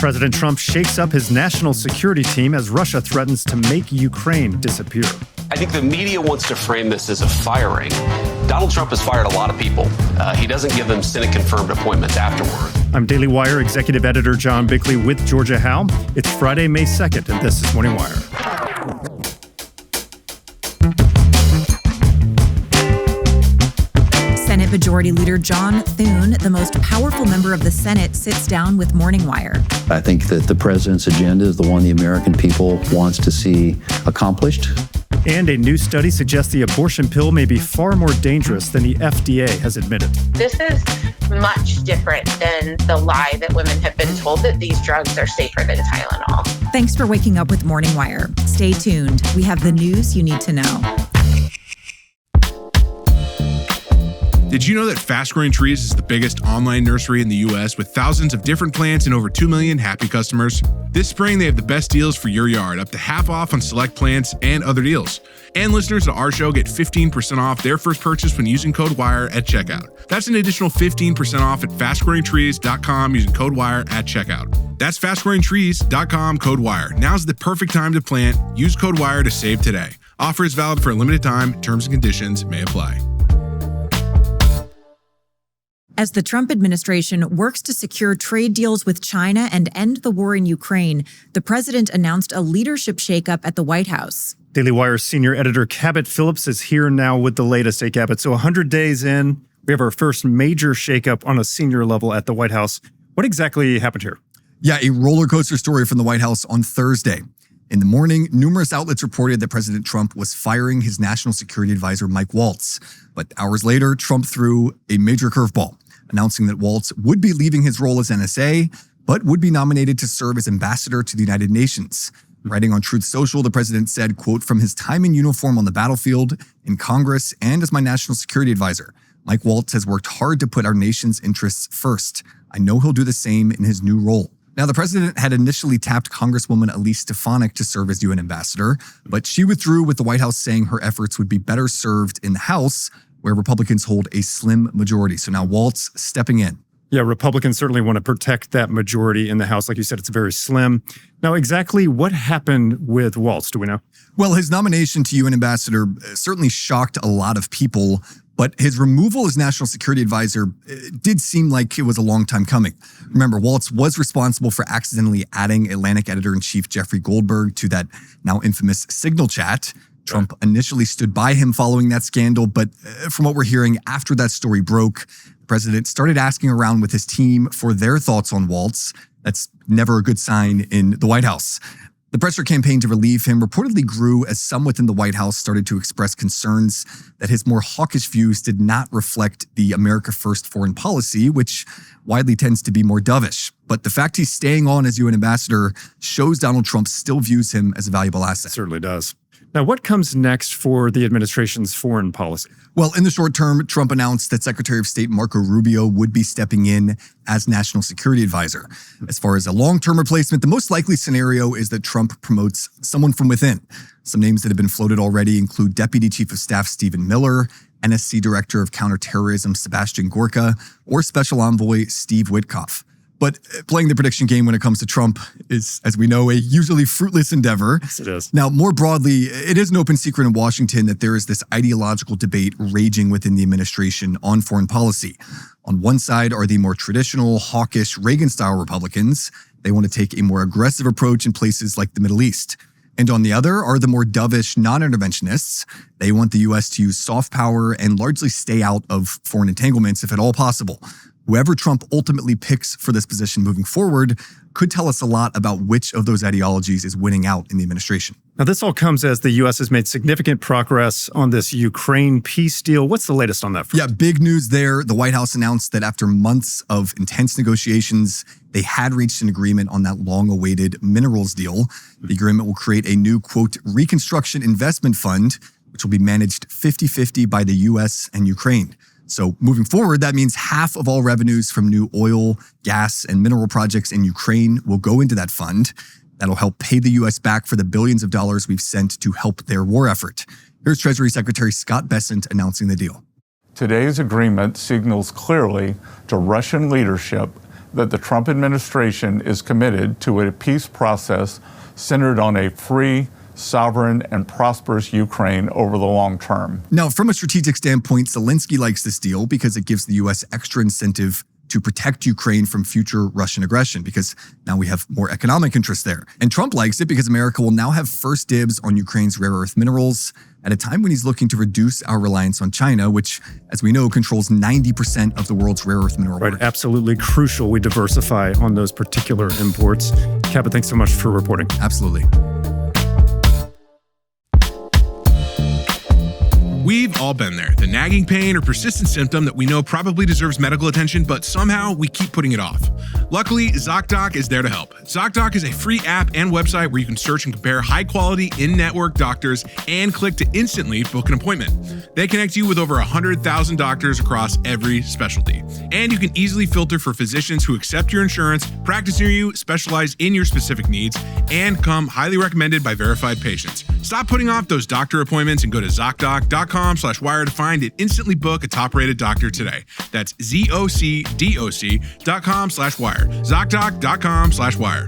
President Trump shakes up his national security team as Russia threatens to make Ukraine disappear. I think the media wants to frame this as a firing. Donald Trump has fired a lot of people. He doesn't give them Senate-confirmed appointments afterward. I'm Daily Wire Executive Editor John Bickley with Georgia Howe. It's Friday, May 2nd, and this is Morning Wire. Senate Majority Leader John Thune, the most powerful member of the Senate, sits down with Morning Wire. I think that the president's agenda is the one the American people wants to see accomplished. And a new study suggests the abortion pill may be far more dangerous than the FDA has admitted. This is much different than the lie that women have been told that these drugs are safer than Tylenol. Thanks for waking up with Morning Wire. Stay tuned. We have the news you need to know. Did you know that Fast Growing Trees is the biggest online nursery in the U.S. with thousands of different plants and over 2 million happy customers? This spring, they have the best deals for your yard, up to half off on select plants and other deals. And listeners of our show get 15% off their first purchase when using code WIRE at checkout. That's an additional 15% off at fastgrowingtrees.com using code WIRE at checkout. That's fastgrowingtrees.com, code WIRE. Now's the perfect time to plant. Use code WIRE to save today. Offer is valid for a limited time. Terms and conditions may apply. As the Trump administration works to secure trade deals with China and end the war in Ukraine, the president announced a leadership shakeup at the White House. Daily Wire senior editor Cabot Phillips is here now with the latest. Hey, Cabot. So 100 days in, we have our first major shakeup on a senior level at the White House. What exactly happened here? Yeah, a roller coaster story from the White House on Thursday. In the morning, numerous outlets reported that President Trump was firing his national security advisor, Mike Waltz. But hours later, Trump threw a major curveball, announcing that Waltz would be leaving his role as NSA, but would be nominated to serve as ambassador to the United Nations. Writing on Truth Social, the president said, quote, "From his time in uniform on the battlefield, in Congress, and as my national security advisor, Mike Waltz has worked hard to put our nation's interests first. I know he'll do the same in his new role." Now, the president had initially tapped Congresswoman Elise Stefanik to serve as UN ambassador, but she withdrew, with the White House saying her efforts would be better served in the House, where Republicans hold a slim majority. So now Waltz stepping in. Yeah, Republicans certainly want to protect that majority in the House. Like you said, it's very slim. Now, exactly what happened with Waltz, do we know? Well, his nomination to UN ambassador certainly shocked a lot of people, but his removal as national security advisor did seem like it was a long time coming. Remember, Waltz was responsible for accidentally adding Atlantic editor-in-chief Jeffrey Goldberg to that now infamous Signal chat. Trump initially stood by him following that scandal, but from what we're hearing, after that story broke, the president started asking around with his team for their thoughts on Waltz. That's never a good sign in the White House. The pressure campaign to relieve him reportedly grew as some within the White House started to express concerns that his more hawkish views did not reflect the America First foreign policy, which widely tends to be more dovish. But the fact he's staying on as UN ambassador shows Donald Trump still views him as a valuable asset. It certainly does. Now, what comes next for the administration's foreign policy? Well, in the short term, Trump announced that Secretary of State Marco Rubio would be stepping in as national security advisor. As far as a long-term replacement, the most likely scenario is that Trump promotes someone from within. Some names that have been floated already include Deputy Chief of Staff Stephen Miller, NSC Director of Counterterrorism Sebastian Gorka, or Special Envoy Steve Witkoff. But playing the prediction game when it comes to Trump is, as we know, a usually fruitless endeavor. Yes, it is. Now, more broadly, it is an open secret in Washington that there is this ideological debate raging within the administration on foreign policy. On one side are the more traditional, hawkish, Reagan-style Republicans. They want to take a more aggressive approach in places like the Middle East. And on the other are the more dovish non-interventionists. They want the U.S. to use soft power and largely stay out of foreign entanglements if at all possible. Whoever Trump ultimately picks for this position moving forward could tell us a lot about which of those ideologies is winning out in the administration. Now, this all comes as the U.S. has made significant progress on this Ukraine peace deal. What's the latest on that front? Yeah, big news there. The White House announced that after months of intense negotiations, they had reached an agreement on that long-awaited minerals deal. The agreement will create a new, quote, reconstruction investment fund, which will be managed 50-50 by the U.S. and Ukraine. So moving forward, that means half of all revenues from new oil, gas, and mineral projects in Ukraine will go into that fund. That'll help pay the U.S. back for the billions of dollars we've sent to help their war effort. Here's Treasury Secretary Scott Bessent announcing the deal. Today's agreement signals clearly to Russian leadership that the Trump administration is committed to a peace process centered on a free, sovereign, and prosperous Ukraine over the long term. Now, from a strategic standpoint, Zelensky likes this deal because it gives the U.S. extra incentive to protect Ukraine from future Russian aggression, because now we have more economic interest there. And Trump likes it because America will now have first dibs on Ukraine's rare earth minerals at a time when he's looking to reduce our reliance on China, which, as we know, controls 90% of the world's rare earth mineral Right, market. absolutely crucial we diversify on those particular imports. Cabot, thanks so much for reporting. Absolutely. We've all been there. The nagging pain or persistent symptom that we know probably deserves medical attention, but somehow we keep putting it off. Luckily, Zocdoc is there to help. Zocdoc is a free app and website where you can search and compare high-quality, in-network doctors and click to instantly book an appointment. They connect you with over 100,000 doctors across every specialty. And you can easily filter for physicians who accept your insurance, practice near you, specialize in your specific needs, and come highly recommended by verified patients. Stop putting off those doctor appointments and go to Zocdoc.com/wire to find and instantly book a top-rated doctor today. That's ZocDoc.com/wire. Zocdoc.com/wire.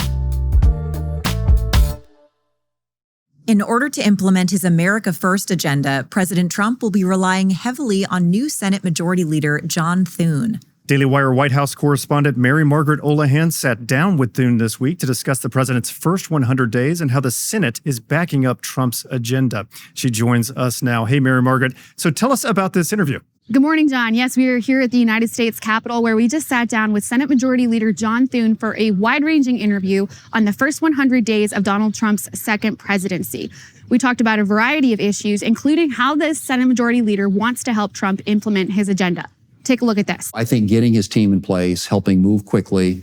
In order to implement his America First agenda, President Trump will be relying heavily on new Senate Majority Leader John Thune. Daily Wire White House correspondent Mary Margaret Olahan sat down with Thune this week to discuss the president's first 100 days and how the Senate is backing up Trump's agenda. She joins us now. Hey, Mary Margaret. So tell us about this interview. Good morning, John. Yes, we are here at the United States Capitol, where we just sat down with Senate Majority Leader John Thune for a wide-ranging interview on the first 100 days of Donald Trump's second presidency. We talked about a variety of issues, including how the Senate Majority Leader wants to help Trump implement his agenda. Take a look at this. I think getting his team in place, helping move quickly.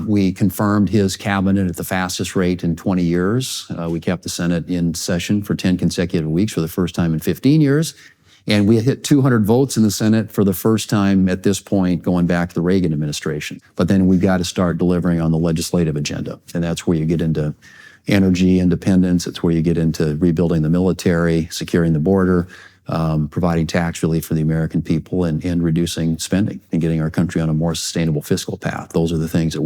We confirmed his cabinet at the fastest rate in 20 years. We kept the Senate in session for 10 consecutive weeks for the first time in 15 years. And we hit 200 votes in the Senate for the first time at this point going back to the Reagan administration. But then we've got to start delivering on the legislative agenda. And that's where you get into energy independence. It's where you get into rebuilding the military, securing the border, providing tax relief for the American people, and reducing spending and getting our country on a more sustainable fiscal path. Those are the things that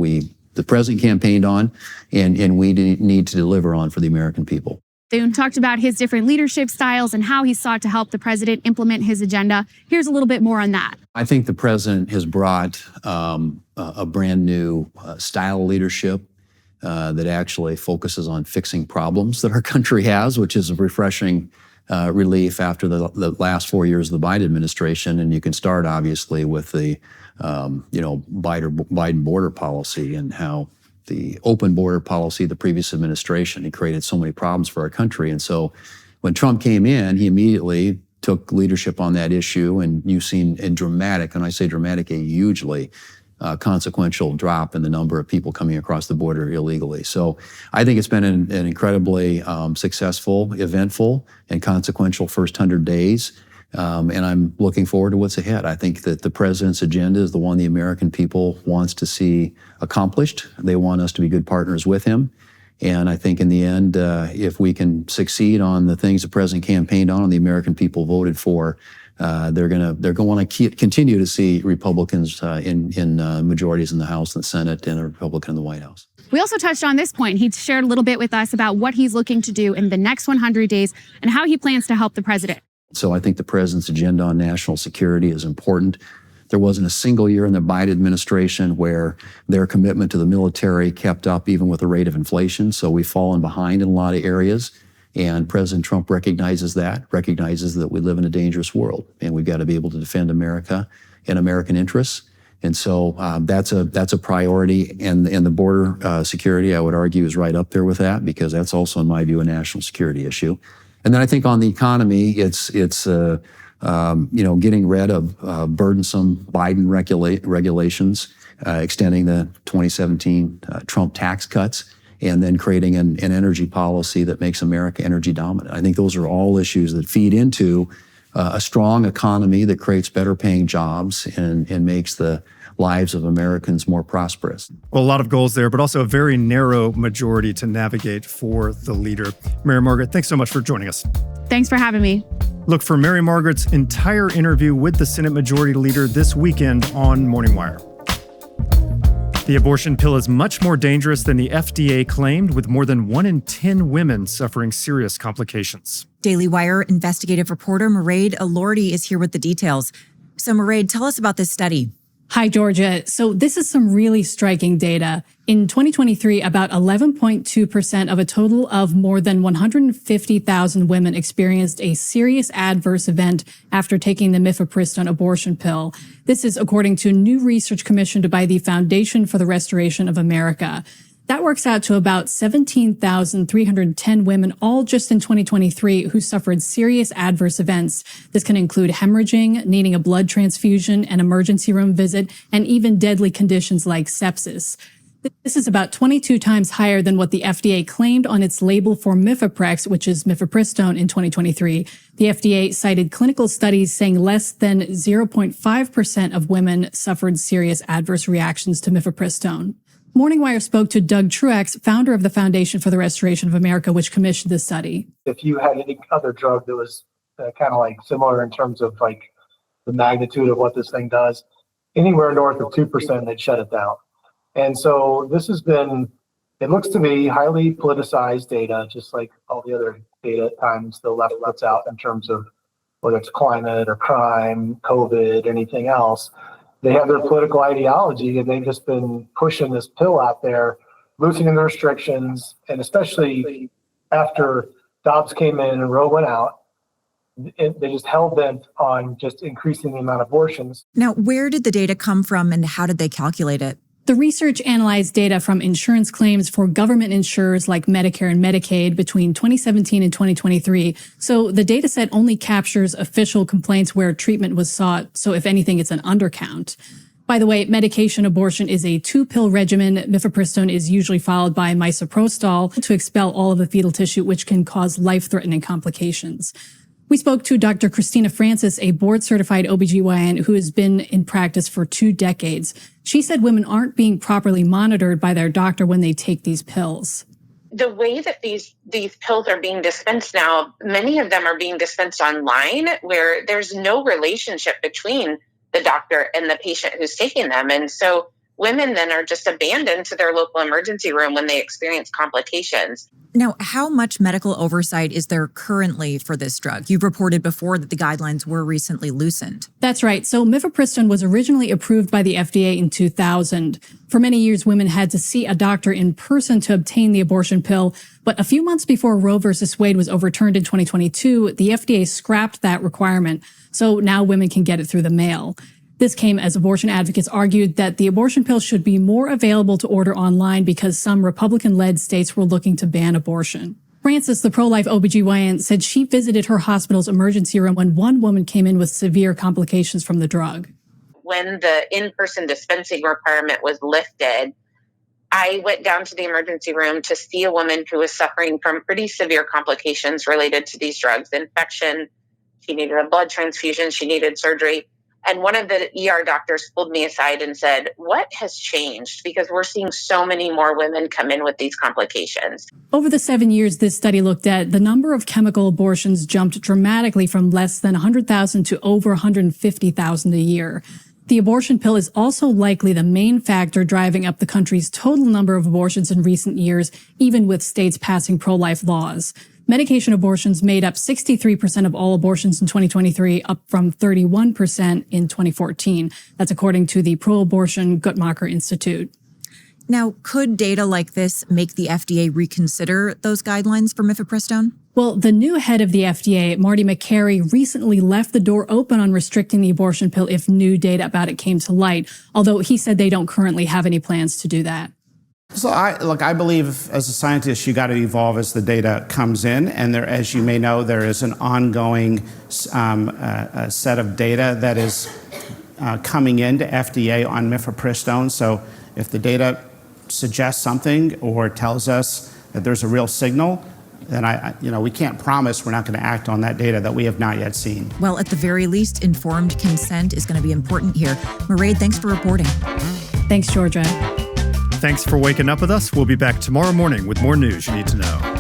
the president campaigned on and we need to deliver on for the American people. Thune talked about his different leadership styles and how he sought to help the president implement his agenda. Here's a little bit more on that. I think the president has brought a brand new style of leadership that actually focuses on fixing problems that our country has, which is a refreshing relief after the last 4 years of the Biden administration. And you can start, obviously, with the Biden border policy and how the open border policy of the previous administration, it created so many problems for our country. And so when Trump came in, he immediately took leadership on that issue, and you've seen a dramatic, and I say dramatic, a hugely consequential drop in the number of people coming across the border illegally. So I think it's been an incredibly successful, eventful, and consequential first 100 days. And I'm looking forward to what's ahead. I think that the president's agenda is the one the American people wants to see accomplished. They want us to be good partners with him. And I think in the end, if we can succeed on the things the president campaigned on and the American people voted for, they're going to want to continue to see Republicans in majorities in the House and the Senate, and a Republican in the White House. We also touched on this point. He shared a little bit with us about what he's looking to do in the next 100 days and how he plans to help the president. So I think the president's agenda on national security is important. There wasn't a single year in the Biden administration where their commitment to the military kept up even with the rate of inflation. So we've fallen behind in a lot of areas. And President Trump recognizes that we live in a dangerous world, and we've got to be able to defend America and American interests. And so that's a priority. And the border security, I would argue, is right up there with that, because that's also, in my view, a national security issue. And then I think on the economy, it's getting rid of burdensome Biden regulations, extending the 2017 Trump tax cuts, and then creating an energy policy that makes America energy dominant. I think those are all issues that feed into a strong economy that creates better paying jobs and makes the lives of Americans more prosperous. Well, a lot of goals there, but also a very narrow majority to navigate for the leader. Mary Margaret, thanks so much for joining us. Thanks for having me. Look for Mary Margaret's entire interview with the Senate Majority Leader this weekend on Morning Wire. The abortion pill is much more dangerous than the FDA claimed, with more than 1 in 10 women suffering serious complications. Daily Wire investigative reporter Mairead Elordi is here with the details. So Mairead, tell us about this study. Hi, Georgia. So this is some really striking data. In 2023, about 11.2% of a total of more than 150,000 women experienced a serious adverse event after taking the mifepristone abortion pill. This is according to new research commissioned by the Foundation for the Restoration of America. That works out to about 17,310 women, all just in 2023, who suffered serious adverse events. This can include hemorrhaging, needing a blood transfusion, an emergency room visit, and even deadly conditions like sepsis. This is about 22 times higher than what the FDA claimed on its label for Mifeprex, which is mifepristone, in 2023. The FDA cited clinical studies saying less than 0.5% of women suffered serious adverse reactions to mifepristone. Morning Wire spoke to Doug Truax, founder of the Foundation for the Restoration of America, which commissioned this study. If you had any other drug that was kind of like similar in terms of like the magnitude of what this thing does, anywhere north of 2%, they'd shut it down. And so this has been, it looks to me, highly politicized data, just like all the other data at times the left puts out in terms of whether it's climate or crime, COVID, anything else. They have their political ideology, and they've just been pushing this pill out there, loosening the restrictions, and especially after Dobbs came in and Roe went out, they just hell bent on just increasing the amount of abortions. Now, where did the data come from and how did they calculate it? The research analyzed data from insurance claims for government insurers like Medicare and Medicaid between 2017 and 2023. So the data set only captures official complaints where treatment was sought. So if anything, it's an undercount. By the way, medication abortion is a 2-pill regimen. Mifepristone is usually followed by misoprostol to expel all of the fetal tissue, which can cause life-threatening complications. We spoke to Dr. Christina Francis, a board-certified OBGYN who has been in practice for 2 decades. She said women aren't being properly monitored by their doctor when they take these pills. The way that these pills are being dispensed now, many of them are being dispensed online where there's no relationship between the doctor and the patient who's taking them. And so women then are just abandoned to their local emergency room when they experience complications. Now, how much medical oversight is there currently for this drug? You've reported before that the guidelines were recently loosened. That's right. So mifepristone was originally approved by the FDA in 2000. For many years, women had to see a doctor in person to obtain the abortion pill. But a few months before Roe versus Wade was overturned in 2022, the FDA scrapped that requirement. So now women can get it through the mail. This came as abortion advocates argued that the abortion pill should be more available to order online because some Republican-led states were looking to ban abortion. Francis, the pro-life OBGYN, said she visited her hospital's emergency room when one woman came in with severe complications from the drug. When the in-person dispensing requirement was lifted, I went down to the emergency room to see a woman who was suffering from pretty severe complications related to these drugs, infection. She needed a blood transfusion. She needed surgery. And one of the ER doctors pulled me aside and said, what has changed? Because we're seeing so many more women come in with these complications. Over the 7 years this study looked at, the number of chemical abortions jumped dramatically from less than 100,000 to over 150,000 a year. The abortion pill is also likely the main factor driving up the country's total number of abortions in recent years, even with states passing pro-life laws. Medication abortions made up 63% of all abortions in 2023, up from 31% in 2014. That's according to the pro-abortion Guttmacher Institute. Now, could data like this make the FDA reconsider those guidelines for mifepristone? Well, the new head of the FDA, Marty Makary, recently left the door open on restricting the abortion pill if new data about it came to light, although he said they don't currently have any plans to do that. So I believe as a scientist, you got to evolve as the data comes in. And there, as you may know, there is an ongoing set of data that is coming into FDA on mifepristone. So if the data suggests something or tells us that there's a real signal, then we can't promise we're not going to act on that data that we have not yet seen. Well, at the very least, informed consent is going to be important here. Mairead, thanks for reporting. Thanks, Georgia. Thanks for waking up with us. We'll be back tomorrow morning with more news you need to know.